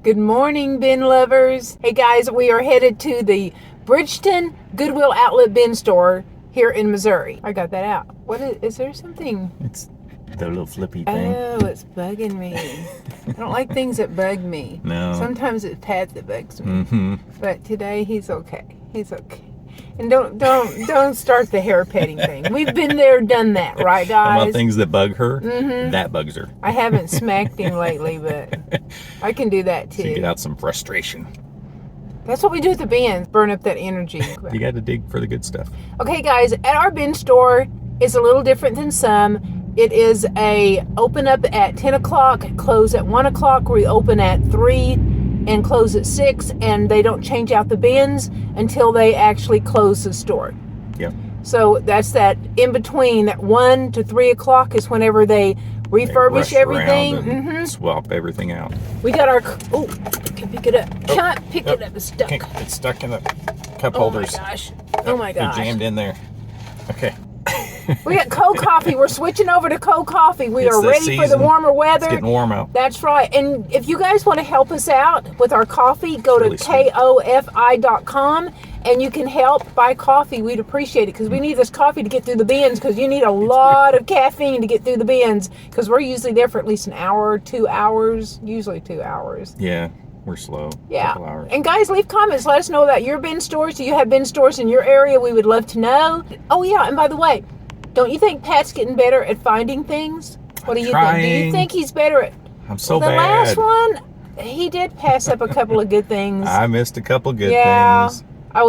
Good morning, bin lovers. Hey guys, we are headed to the Bridgeton Goodwill Outlet bin store here in Missouri. I got that out. What is there something? It's the little flippy thing. Oh, it's bugging me. I don't like things that bug me. No. Sometimes it's Pat that bugs me. Mm-hmm. But today he's okay. He's okay. And don't start the hair petting thing. We've been there, done that, right, guys? About things that bug her, Mm-hmm. that bugs her. I haven't smacked him lately, but I can do that too. To get out some frustration. That's what we do with the bins, burn up that energy. You got to dig for the good stuff. Okay, guys, at our bin store, it's a little different than some. It is open up at 10 o'clock, close at 1 o'clock. We open at 3 and close at 6, and they don't change out the bins until they actually close the store. Yep. So that's that in between, that 1 to 3 o'clock is whenever they refurbish everything. Swap everything out. We got our, oh, can pick it up. Can't pick it up, it's stuck. It's stuck in the cup holders. Oh my gosh. Oh my gosh. They're jammed in there. Okay. We got cold coffee. We're switching over to cold coffee. We are ready for the season. warmer weather. It's getting warm out. That's right. And if you guys want to help us out with our coffee, go Really to kofi.com and you can help buy coffee. We'd appreciate it because we need this coffee to get through the bins, because you need a lot of caffeine to get through the bins, because we're usually there for at least an hour, 2 hours, usually 2 hours. Yeah, we're slow. Yeah. Couple hours. And guys, leave comments. Let us know about your bin stores. Do you have bin stores in your area? We would love to know. Oh yeah, and by the way, don't you think Pat's getting better at finding things? What do you think? Do you think he's better at... I'm so the bad. last one, he did pass up a couple of good things. I missed a couple good Yeah, things. I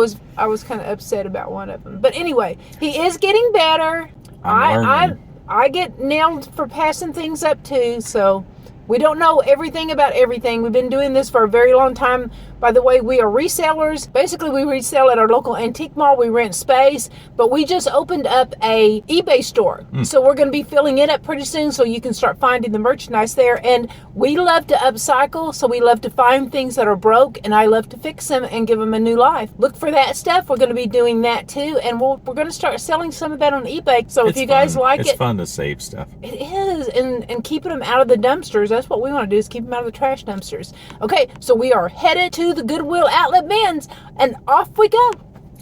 was kind of upset about one of them. But anyway, he is getting better. I'm learning. I get nailed for passing things up too, so we don't know everything about everything. We've been doing this for a very long time. By the way, we are resellers. Basically, we resell at our local antique mall. We rent space, but we just opened up a eBay store. So we're going to be filling it up pretty soon, so you can start finding the merchandise there. And we love to upcycle, so we love to find things that are broke, and I love to fix them and give them a new life. Look for that stuff. We're going to be doing that too, and we're going to start selling some of that on eBay. So if you guys like it, it's fun to save stuff. it is, and keeping them out of the dumpsters. That's what we want to do, is keep them out of the trash dumpsters. Okay, so we are headed to the Goodwill Outlet bins, and off we go.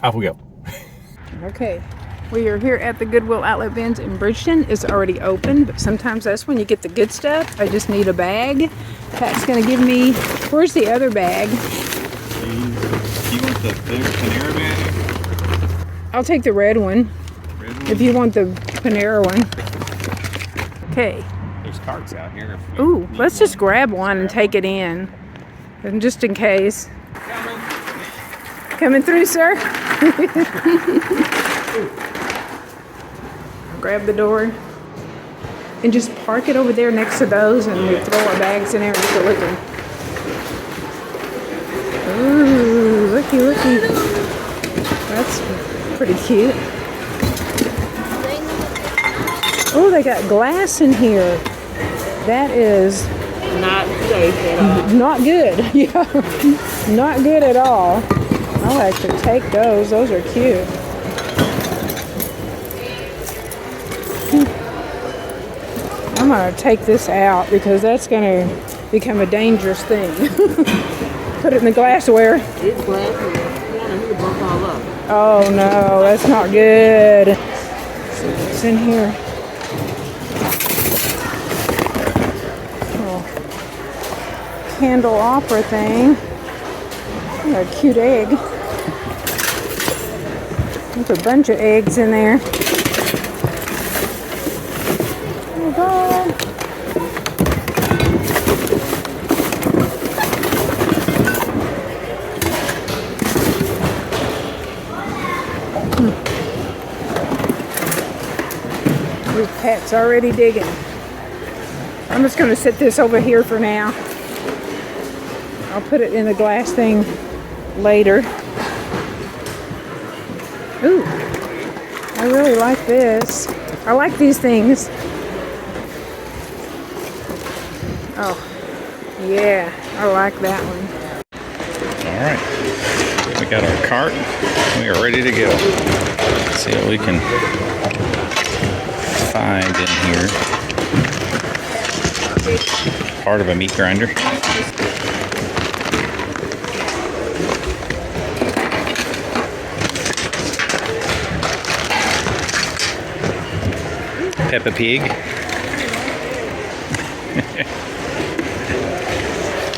Off we go. Okay, we are here at the Goodwill Outlet bins in Bridgeton. It's already open, but sometimes that's when you get the good stuff. I just need a bag. Pat's gonna give me, where's the other bag? Do you want the Panera bag? I'll take the red one. If you want the Panera one. Okay. There's carts out here. Ooh, let's just grab one and take it in. And just in case. Coming through, sir. Grab the door. And just park it over there next to those, and we throw our bags in there and get looking. Ooh, looky, looky. That's pretty cute. Oh, they got glass in here. That is not safe at all. not good. Yeah, not good at all. I'll actually take those. Those are cute. I'm gonna take this out because that's gonna become a dangerous thing. Put it in the glassware. It's glass and it'll bump all up. Oh no, that's not good. It's in here. Candle opera thing. Got a cute egg. There's a bunch of eggs in there. Oh God. This pet's already digging. I'm just going to set this over here for now. I'll put it in the glass thing later. Ooh, I really like this. I like these things. Oh, yeah, I like that one. All right, we got our cart. We are ready to go. Let's see what we can find in here. Part of a meat grinder. Peppa Pig.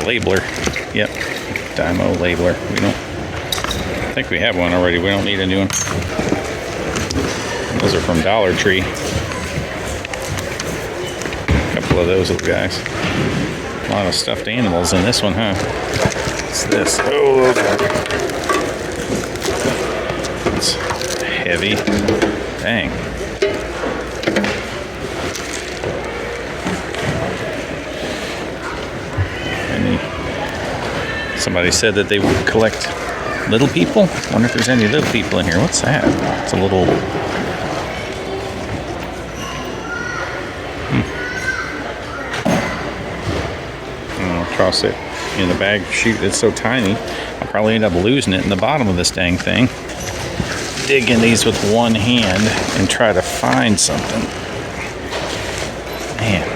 Labeler. Yep. Dymo labeler. We don't. I think we have one already. We don't need a new one. Those are from Dollar Tree. A couple of those little guys. A lot of stuffed animals in this one, huh? What's this? Oh, it's heavy. Dang. Somebody said that they would collect little people. I wonder if there's any little people in here. What's that? It's a little... I'll toss it in the bag. Shoot, it's so tiny. I'll probably end up losing it in the bottom of this dang thing. Dig in these with one hand and try to find something. Man.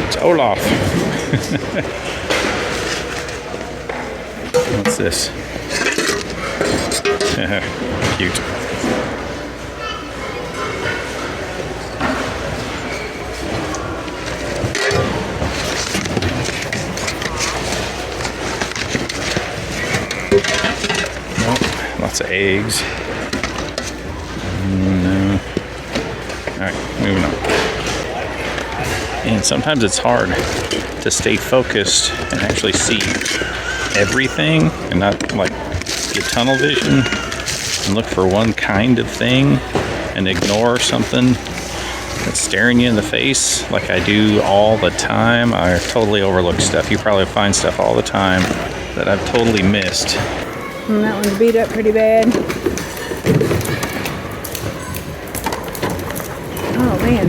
It's Olaf. What's this? Cute. Nope. Lots of eggs. No. Alright, moving on. And sometimes it's hard to stay focused and actually see everything and not like get tunnel vision and look for one kind of thing and ignore something that's staring you in the face like I do all the time. I totally overlook stuff. You probably find stuff all the time that I've totally missed. And that one's beat up pretty bad. Oh man.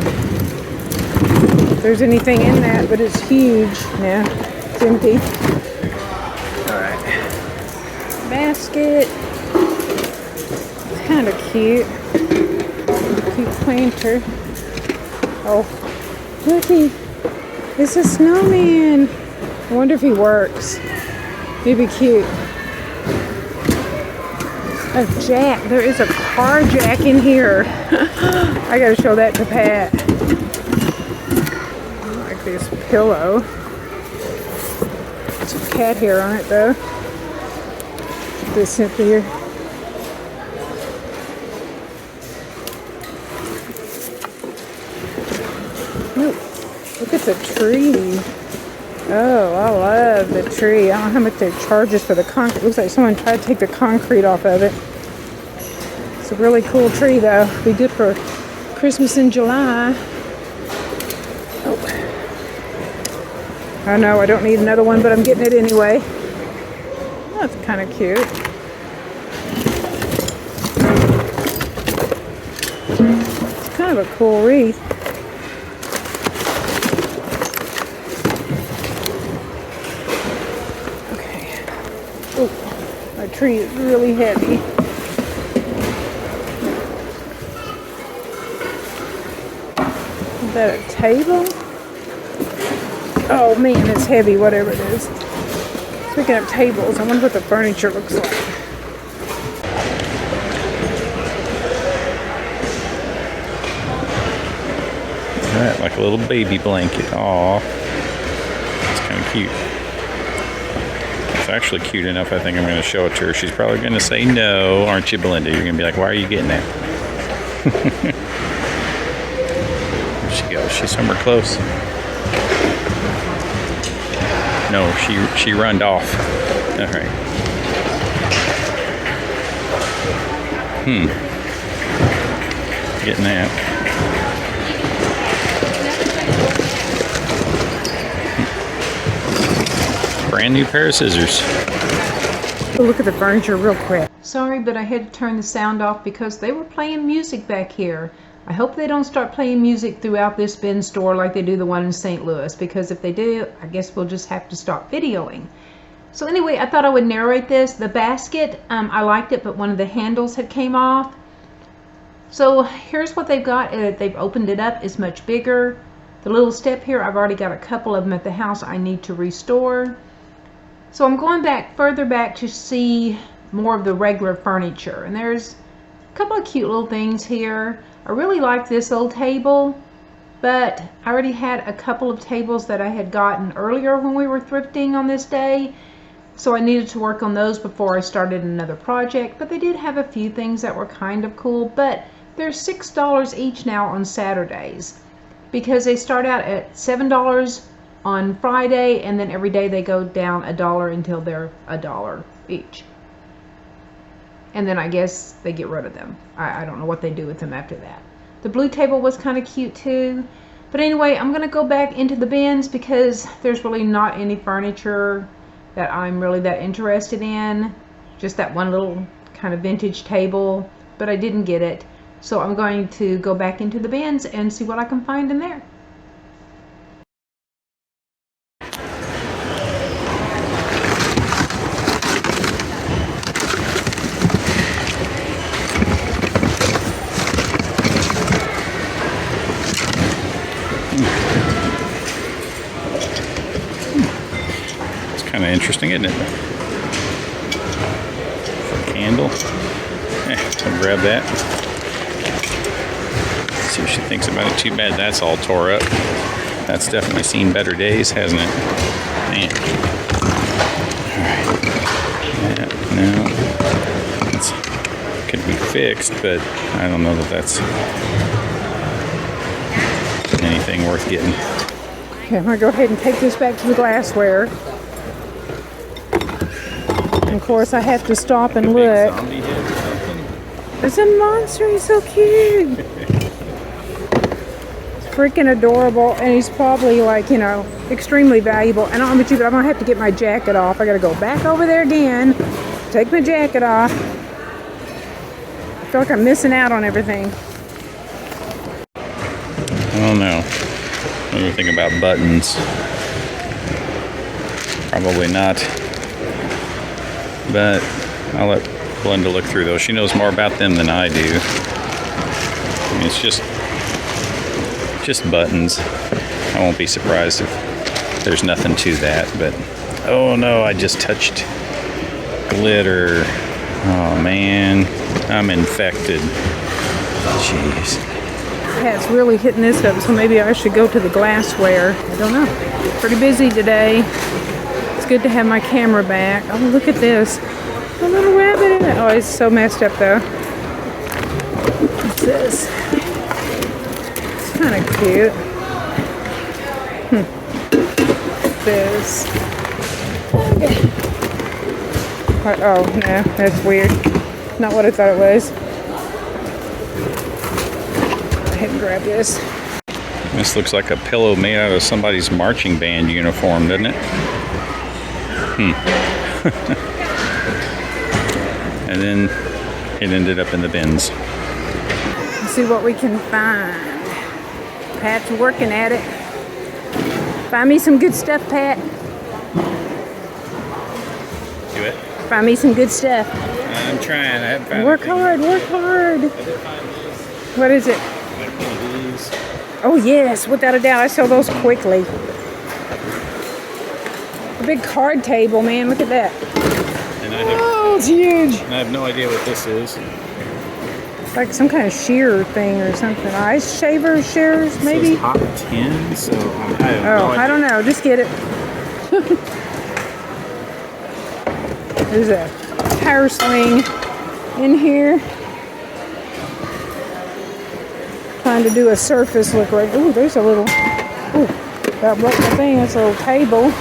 If there's anything in that, but it's huge. Yeah, it's empty. Alright. Basket. It's kind of cute. Cute planter. Oh, looky. It's a snowman. I wonder if he works. He'd be cute. A jack. There is a car jack in here. I gotta show that to Pat. I like this pillow. Some cat hair on it though. This up here. Ooh, look at the tree. Oh, I love the tree. I don't know how much they charge us for the concrete. Looks like someone tried to take the concrete off of it. It's a really cool tree though. Be good for Christmas in July. Oh. I know I don't need another one, but I'm getting it anyway. That's kind of cute. It's kind of a cool wreath. My tree is really heavy. Is that a table? Oh man, it's heavy, whatever it is. Speaking of tables, I wonder what the furniture looks like. Alright, like a little baby blanket. Aww. It's kind of cute. It's actually cute enough, I think I'm going to show it to her. She's probably going to say no, aren't you, Belinda? You're going to be like, why are you getting that? There she goes. She's somewhere close. No, she runned off. All right. Getting that. Brand new pair of scissors. Oh, look at the furniture real quick. Sorry, but I had to turn the sound off because they were playing music back here. I hope they don't start playing music throughout this BINS store like they do the one in St. Louis, because if they do, I guess we'll just have to stop videoing. So anyway, I thought I would narrate this. The basket, I liked it, but one of the handles had came off. So here's what they've got. They've opened it up. It's much bigger. The little step here, I've already got a couple of them at the house I need to restore. So I'm going back further back to see more of the regular furniture, and there's a couple of cute little things here. I really like this old table, but I already had a couple of tables that I had gotten earlier when we were thrifting on this day. So I needed to work on those before I started another project, but they did have a few things that were kind of cool, but they're $6 each now on Saturdays because they start out at $7 on Friday, and then every day they go down $1 until they're $1 each. And then I guess they get rid of them. I don't know what they do with them after that. The blue table was kind of cute too. But anyway, I'm going to go back into the bins because there's really not any furniture that I'm really that interested in. Just that one little kind of vintage table, but I didn't get it. So I'm going to go back into the bins and see what I can find in there. Kind of interesting, isn't it? Candle. I'll grab that. See what she thinks about it. Too bad that's all tore up. That's definitely seen better days, hasn't it? Man. Alright. Yeah, no. It's could be fixed, but I don't know that that's anything worth getting. Okay, I'm going to go ahead and take this back to the glassware. And of course, I have to stop and look. It's a monster. He's so cute. It's freaking adorable. And he's probably like, you know, extremely valuable. And I don't know about you, but I'm going to have to get my jacket off. I got to go back over there again. Take my jacket off. I feel like I'm missing out on everything. I don't know. What do you think about buttons? Probably not. But I'll let Glenda look through those. She knows more about them than I do. I mean, it's just buttons. I won't be surprised if there's nothing to that. But oh no, I just touched glitter. Oh man, I'm infected. Jeez. Yeah, it's really hitting this up, so maybe I should go to the glassware. I don't know. Pretty busy today. It's good to have my camera back. Oh, look at this. A little rabbit in it. Oh, it's so messed up though. What's this? It's kind of cute. This. Okay. Oh, no, that's weird. Not what I thought it was. Go ahead and grab this. This looks like a pillow made out of somebody's marching band uniform, doesn't it? And then it ended up in the bins. Let's see what we can find. Pat's working at it. Find me some good stuff, Pat. Do it. Find me some good stuff. I'm trying. I haven't found Work hard, work hard. What is it? Oh yes, without a doubt. I sell those quickly. A big card table, man. Look at that. And Oh, it's huge. I have no idea what this is. It's like some kind of shear thing or something. Ice shaver shears, maybe? It says Top 10, so I don't know. Just get it. There's a tire swing in here. Trying to do a surface look right. Ooh, there's a little. Ooh, that broke my thing. That's a little table.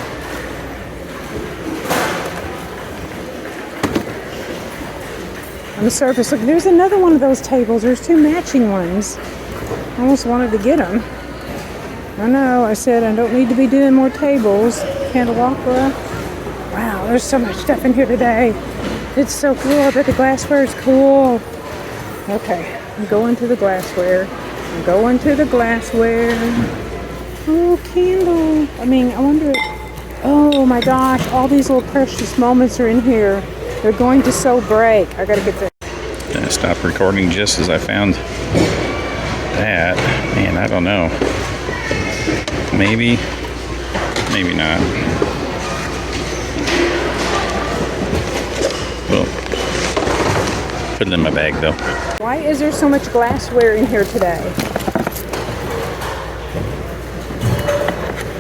On the surface, look, there's another one of those tables. There's two matching ones. I almost wanted to get them. I know, I said I don't need to be doing more tables. Candelabra. Wow, there's so much stuff in here today. It's so cool. I bet the glassware is cool. Okay, I'm going to the glassware. I'm going to the glassware. Oh, candle. I wonder. Oh my gosh, all these little precious moments are in here. They're going to so break. I gotta get this. I stopped recording just as I found that. Man, I don't know. Maybe, maybe not. Well, Put it in my bag though. Why is there so much glassware in here today?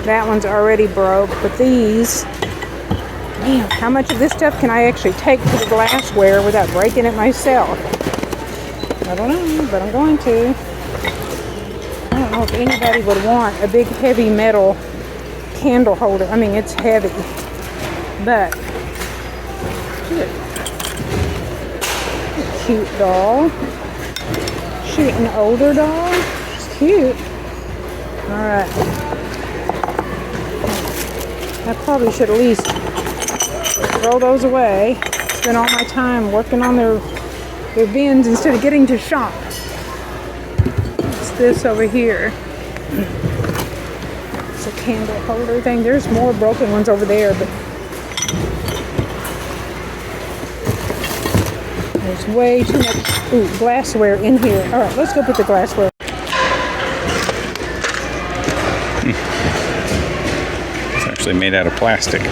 That one's already broke, but these, man, how much of this stuff can I actually take to the glassware without breaking it myself? I don't know, but I'm going to. I don't know if anybody would want a big heavy metal candle holder. I mean, it's heavy, but cute doll. She an older doll. She's cute. All right. I probably should at least throw those away. Spend all my time working on their bins instead of getting to shop. What's this over here? It's a candle holder thing. There's more broken ones over there, but there's way too much glassware in here. All right, let's go put the glassware. It's actually made out of plastic.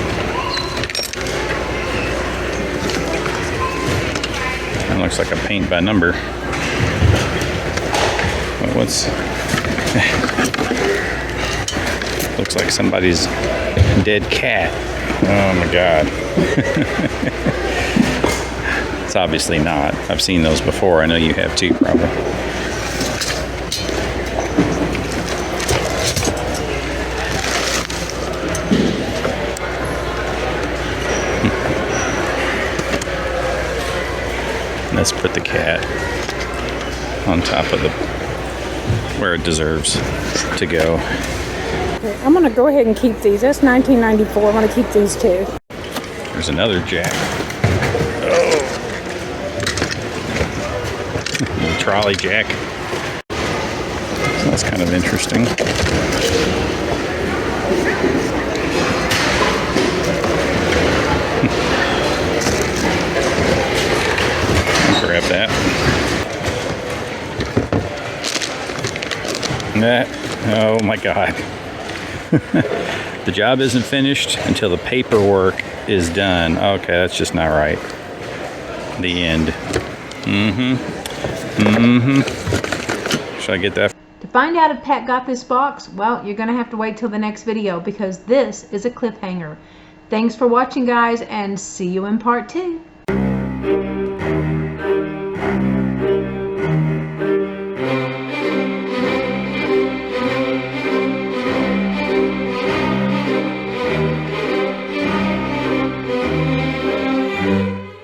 That looks like a paint by number. What's looks like somebody's dead cat. Oh my god. It's obviously not. I've seen those before. I know you have too, probably. Let's put the cat on top of where it deserves to go. Okay, I'm gonna go ahead and keep these. That's $19.94. I'm gonna keep these too. There's another jack. Oh, little trolley jack. So that's kind of interesting. Grab that. Oh my god. The job isn't finished until the paperwork is done. Okay, that's just not right. The end. Should I get that? To find out if Pat got this box, well, you're gonna have to wait till the next video because this is a cliffhanger. Thanks for watching, guys, and see you in part 2.